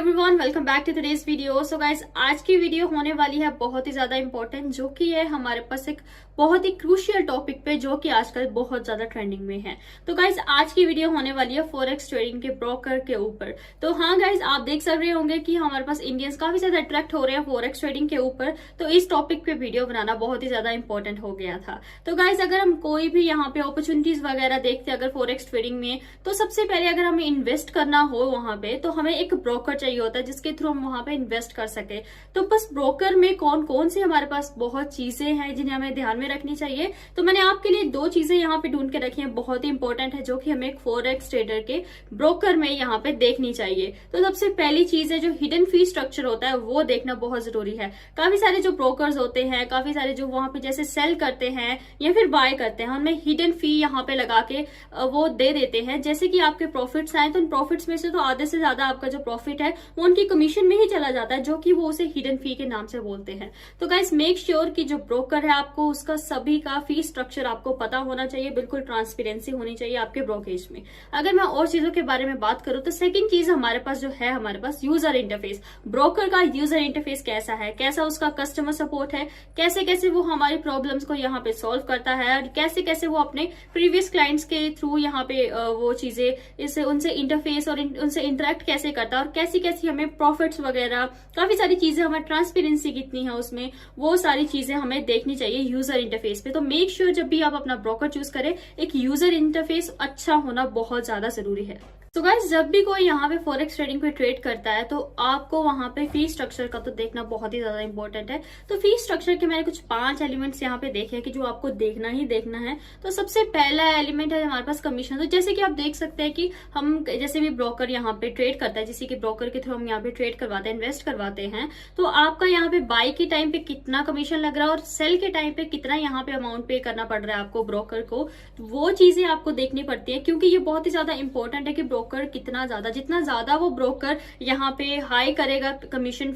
Everyone, welcome back to today's video. So guys, आज की video होने वाली है बहुत ही ज्यादा इंपॉर्टेंट, जो कि है हमारे पास एक बहुत ही क्रूशियल टॉपिक पे, जो कि आजकल बहुत ज्यादा ट्रेंडिंग में है। तो गाइस, आज की वीडियो होने वाली है फॉरेक्स ट्रेडिंग के ब्रोकर के ऊपर। तो हाँ गाइस, आप देख सक रहे होंगे कि हमारे पास इंडियंस काफी ज्यादा अट्रैक्ट हो रहे हैं फॉरेक्स ट्रेडिंग के ऊपर। तो इस टॉपिक पे वीडियो बनाना बहुत ही ज्यादा इंपॉर्टेंट हो गया था। तो गाइस, अगर हम कोई भी यहाँ पे अपॉर्चुनिटीज वगैरह देखते हैं अगर फॉरेक्स ट्रेडिंग में, तो सबसे पहले अगर हमें इन्वेस्ट करना हो वहां पे, तो हमें एक ब्रोकर चाहिए होता है जिसके थ्रू हम वहां पे इन्वेस्ट कर सके। तो बस ब्रोकर में कौन कौन सी हमारे पास बहुत चीजें हैं जिन्हें हमें ध्यान में रखनी चाहिए। तो मैंने आपके लिए दो चीजें यहाँ पे ढूंढ के रखी हैं, बहुत ही इंपॉर्टेंट है, जो कि हमें एक फॉरेक्स ट्रेडर के ब्रोकर में यहाँ पे देखनी चाहिए। तो सबसे पहली चीज है जो हिडन फी स्ट्रक्चर होता है, वो देखना बहुत जरूरी है। काफी सारे जो ब्रोकर्स होते हैं, काफी सारे जो वहां पे जैसे सेल करते हैं या फिर बाय करते हैं, उनमें हिडन फी यहाँ पे लगा के वो दे देते हैं। जैसे कि आपके प्रॉफिट्स आए तो उन प्रॉफिट्स में से तो आधे से ज्यादा आपका जो प्रॉफिट है वो उनकी कमीशन में ही चला जाता है, जो कि वो उसे हिडन फी के नाम से बोलते हैं। तो गाइस, मेक श्योर कि जो ब्रोकर है आपको उसका सभी का फी स्ट्रक्चर आपको पता होना चाहिए, बिल्कुल ट्रांसपेरेंसी होनी चाहिए आपके ब्रोकरेज में। अगर मैं और चीजों के बारे में बात करूं तो सेकंड चीज हमारे पास जो है, हमारे पास यूजर इंटरफेस। ब्रोकर का यूजर इंटरफेस कैसा है, कैसा उसका कस्टमर सपोर्ट है, कैसे कैसे वो हमारी प्रॉब्लम्स को यहाँ पे सॉल्व करता है, और कैसे कैसे वो अपने प्रीवियस क्लाइंट्स के थ्रू यहाँ पे वो चीजें इससे उनसे इंटरफेस और उनसे इंटरेक्ट कैसे करता है, और कैसी कैसी हमें प्रॉफिट्स वगैरह काफी सारी चीजें, हमारी ट्रांसपेरेंसी कितनी है उसमें, वो सारी चीजें हमें देखनी चाहिए यूजर इंटरफेस पे। तो मेक श्योर जब भी आप अपना ब्रोकर चूज करें, एक यूजर इंटरफेस अच्छा होना बहुत ज्यादा जरूरी है। तो गाइस, जब भी कोई यहाँ पे फॉरेक्स ट्रेडिंग पे ट्रेड करता है तो आपको वहां पे फी स्ट्रक्चर का तो देखना बहुत ही ज्यादा इंपॉर्टेंट है। तो फी स्ट्रक्चर के मैंने कुछ 5 एलिमेंट्स यहाँ पे देखे हैं कि जो आपको देखना ही देखना है। तो सबसे पहला एलिमेंट है हमारे पास कमीशन। तो जैसे कि आप देख सकते हैं कि हम जैसे भी ब्रोकर यहाँ पे ट्रेड करता है, जिसी के ब्रोकर के थ्रू हम यहाँ पे ट्रेड करवाते हैं, इन्वेस्ट करवाते हैं, तो आपका यहाँ पे बाई के टाइम पे कितना कमीशन लग रहा है और सेल के टाइम पे कितना यहाँ पे अमाउंट पे करना पड़ रहा है आपको ब्रोकर को, वो चीजें आपको देखनी पड़ती है। क्योंकि ये बहुत ही ज्यादा इंपॉर्टेंट है कि ब्रोकर कितना ज्यादा, जितना ज्यादा वो ब्रोकर यहाँ पे हाई करेगा कमीशन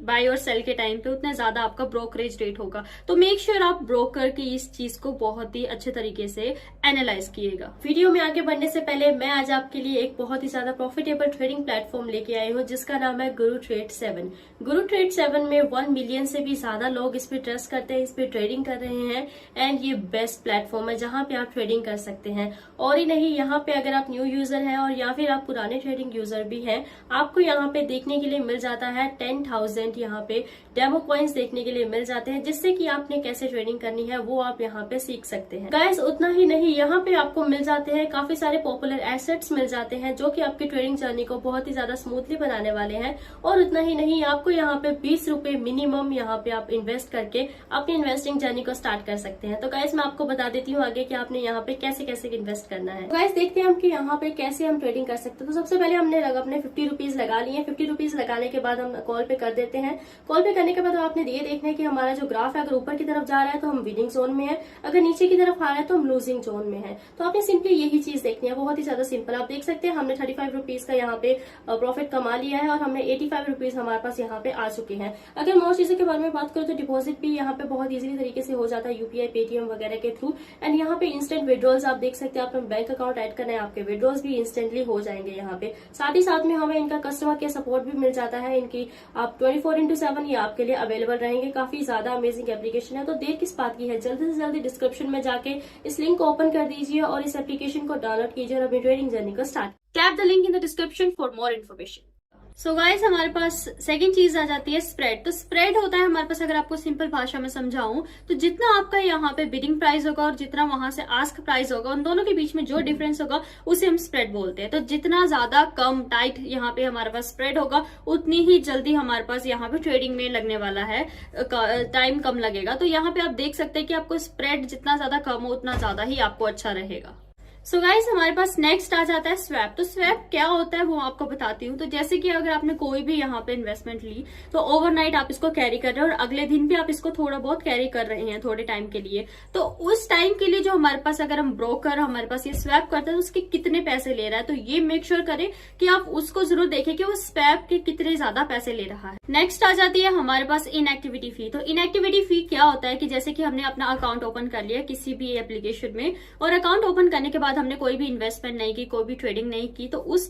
बाय और सेल के टाइम पे, उतना ज्यादा आपका ब्रोकरेज रेट होगा। तो मेक श्योर आप ब्रोकर की इस चीज को बहुत ही अच्छे तरीके से एनालाइज कीजिएगा। वीडियो में आगे बढ़ने से पहले मैं आज आपके लिए एक बहुत ही ज्यादा प्रॉफिटेबल ट्रेडिंग प्लेटफॉर्म लेके आई हूँ, जिसका नाम है गुरु ट्रेड 7। गुरु ट्रेड 7 में 1 मिलियन से भी ज्यादा लोग इस पे ट्रस्ट करते हैं, इस पे ट्रेडिंग कर रहे हैं, एंड ये बेस्ट प्लेटफॉर्म है जहां पे आप ट्रेडिंग कर सकते हैं। और ही नहीं, यहाँ पे अगर आप न्यू यूजर हैं और या फिर आप पुराने ट्रेडिंग यूजर भी हैं, आपको यहाँ पे देखने के लिए मिल जाता है 10,000 यहाँ पे डेमो कॉइन्स देखने के लिए मिल जाते हैं, जिससे कि आपने कैसे ट्रेडिंग करनी है वो आप यहाँ पे सीख सकते हैं। गाइस, उतना ही नहीं, यहाँ पे आपको मिल जाते हैं काफी सारे पॉपुलर एसेट्स मिल जाते हैं, जो कि आपकी ट्रेडिंग जर्नी को बहुत ही ज्यादा स्मूथली बनाने वाले हैं। और उतना ही नहीं, आपको यहाँ पे 20 रुपए मिनिमम यहाँ पे आप इन्वेस्ट करके अपनी इन्वेस्टिंग जर्नी को स्टार्ट कर सकते हैं। तो गाइस, मैं आपको बता देती हूँ आगे कि आपने यहाँ पे कैसे कैसे इन्वेस्ट करना है। गाइस, देखते हैं हम कि यहाँ पे कैसे हम ट्रेडिंग कर सकते हैं। तो सबसे पहले हमने अपने 50 रुपीज लगा लिए। 50 रुपीज लगाने के बाद हम कॉल पे कर देते हैं। कॉल पे करने के बाद आपने ये देखना है कि हमारा जो ग्राफ है, अगर ऊपर की तरफ जा रहा है तो हम विनिंग जोन में है, अगर नीचे की तरफ आ रहा है तो हम लूजिंग जोन में है। तो आपने सिंपली यही चीज देखनी है, बहुत ही ज्यादा सिंपल। आप देख सकते हैं हमने 35 रुपीज का यहाँ पे प्रॉफिट कमा लिया है और हमने 85 रुपीज हमारे पास यहाँ पे आ चुके हैं। अगर मैं और चीजों के बारे में बात करूँ तो डिपॉजिट भी यहाँ पे बहुत इजीली तरीके से हो जाता है, यूपीआई, पेटीएम वगैरह के थ्रू। एंड यहाँ पे इंस्टेंट विड्रॉल्स आप देख सकते हैं, आपने बैंक अकाउंट ऐड करना है, आपके विड्रॉल्स भी इंस्टेंटली हो जाएंगे यहाँ पे। साथ ही साथ में हमें इनका कस्टमर केयर सपोर्ट भी मिल जाता है। इनकी आप 24/7 ये आपके लिए अवेलेबल रहेंगे। काफी ज्यादा अमेजिंग एप्लीकेशन है। तो देर किस बात की है, जल्दी से जल्दी डिस्क्रिप्शन में जाके इस लिंक को ओपन कर दीजिए और इस एप्लीकेशन को डाउनलोड कीजिए और अपनी ट्रेडिंग जर्नी को start. Tap the link in the description for more information. So guys, हमारे पास सेकंड चीज आ जाती है स्प्रेड। तो स्प्रेड होता है हमारे पास, अगर आपको सिंपल भाषा में समझाऊं तो जितना आपका यहाँ पे बिडिंग प्राइस होगा और जितना वहां से आस्क प्राइस होगा, उन दोनों के बीच में जो डिफरेंस होगा उसे हम स्प्रेड बोलते हैं। तो जितना ज्यादा कम टाइट यहाँ पे हमारे पास स्प्रेड होगा, उतनी ही जल्दी हमारे पास यहाँ पे ट्रेडिंग में लगने वाला है, टाइम कम लगेगा। तो यहाँ पे आप देख सकते हैं कि आपको स्प्रेड जितना ज्यादा कम हो उतना ज्यादा ही आपको अच्छा रहेगा। सो गाइस, हमारे पास नेक्स्ट आ जाता है स्वैप। तो स्वैप क्या होता है वो आपको बताती हूँ। तो जैसे कि अगर आपने कोई भी यहाँ पे इन्वेस्टमेंट ली, तो ओवरनाइट आप इसको कैरी कर रहे हैं और अगले दिन भी आप इसको थोड़ा बहुत कैरी कर रहे हैं थोड़े टाइम के लिए, तो उस टाइम के लिए जो हमारे पास, अगर हम ब्रोकर हमारे पास ये स्वैप करते हैं तो उसके कितने पैसे ले रहा है, तो ये मेक श्योर करें कि आप उसको जरूर देखें कि वो स्वैप के कितने ज्यादा पैसे ले रहा है। नेक्स्ट आ जाती है हमारे पास इनएक्टिविटी फी। तो इनएक्टिविटी फी क्या होता है कि जैसे कि हमने अपना अकाउंट ओपन कर लिया किसी भी एप्लीकेशन में, और अकाउंट ओपन करने के बाद हमने कोई भी इन्वेस्टमेंट नहीं की, कोई भी ट्रेडिंग नहीं की, तो उस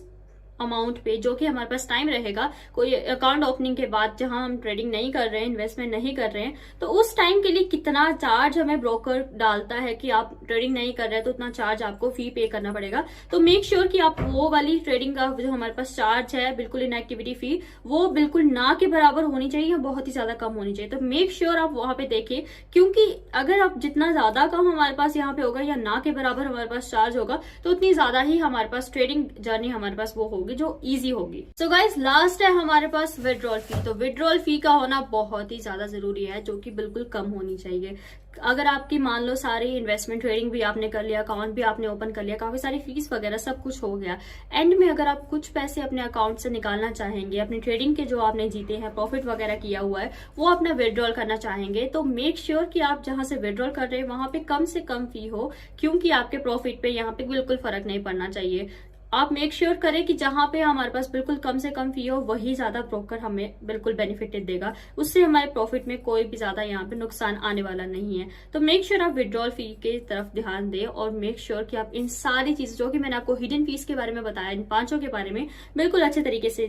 अमाउंट पे, जो कि हमारे पास टाइम रहेगा कोई अकाउंट ओपनिंग के बाद, जहां हम ट्रेडिंग नहीं कर रहे हैं, इन्वेस्टमेंट नहीं कर रहे हैं, तो उस टाइम के लिए कितना चार्ज हमें ब्रोकर डालता है कि आप ट्रेडिंग नहीं कर रहे हैं तो उतना चार्ज आपको फी पे करना पड़ेगा। तो मेक श्योर कि आप वो वाली ट्रेडिंग का जो हमारे पास चार्ज है, बिल्कुल इनएक्टिविटी फी, वो बिल्कुल ना के बराबर होनी चाहिए या बहुत ही ज्यादा कम होनी चाहिए। तो मेक श्योर आप वहां पे देखिए, क्योंकि अगर आप जितना ज्यादा कम हमारे पास यहाँ पे होगा या ना के बराबर हमारे पास चार्ज होगा, तो उतनी ज्यादा ही हमारे पास ट्रेडिंग जर्नी हमारे पास वो होगी जो इजी होगी। सो गाइस, लास्ट है हमारे पास विड्रॉल फी। तो विड्रॉल फी का होना बहुत ही ज्यादा जरूरी है, जो कि बिल्कुल कम होनी चाहिए। अगर आपकी मान लो सारी इन्वेस्टमेंट, ट्रेडिंग भी आपने कर लिया, अकाउंट भी आपने ओपन कर लिया, काफी सारी फीस वगैरह सब कुछ हो गया, एंड में अगर आप कुछ पैसे अपने अकाउंट से निकालना चाहेंगे, अपनी ट्रेडिंग के जो आपने जीते हैं, प्रॉफिट वगैरह किया हुआ है, वो अपना विड्रॉल करना चाहेंगे, तो मेक श्योर कि आप जहां से विड्रॉल कर रहे हैं वहां पे कम से कम फी हो, क्योंकि आपके प्रॉफिट पे यहाँ पे बिल्कुल फर्क नहीं पड़ना चाहिए। आप मेक श्योर करें कि जहां पे हमारे पास बिल्कुल कम से कम फी हो, वही ज्यादा ब्रोकर हमें बिल्कुल बेनिफिटेड देगा, उससे हमारे प्रॉफिट में कोई भी ज्यादा यहाँ पे नुकसान आने वाला नहीं है। तो मेक श्योर आप विड्रॉल फी के तरफ ध्यान दें, और मेक श्योर कि आप इन सारी चीजें जो कि मैंने आपको हिडन फीस के बारे में बताया, इन 5 के बारे में बिल्कुल अच्छे तरीके से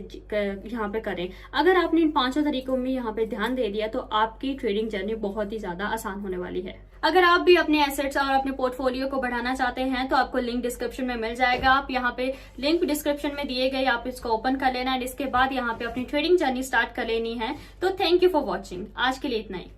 यहाँ पे करें। अगर आपने इन 5 तरीकों में यहाँ पे ध्यान दे दिया, तो आपकी ट्रेडिंग जर्नी बहुत ही ज्यादा आसान होने वाली है। अगर आप भी अपने एसेट्स और अपने पोर्टफोलियो को बढ़ाना चाहते हैं, तो आपको लिंक डिस्क्रिप्शन में मिल जाएगा। आप यहाँ पे लिंक डिस्क्रिप्शन में दिए गए, आप इसको ओपन कर लेना है, इसके बाद यहाँ पे अपनी ट्रेडिंग जर्नी स्टार्ट कर लेनी है। तो थैंक यू फॉर वॉचिंग। आज के लिए इतना ही।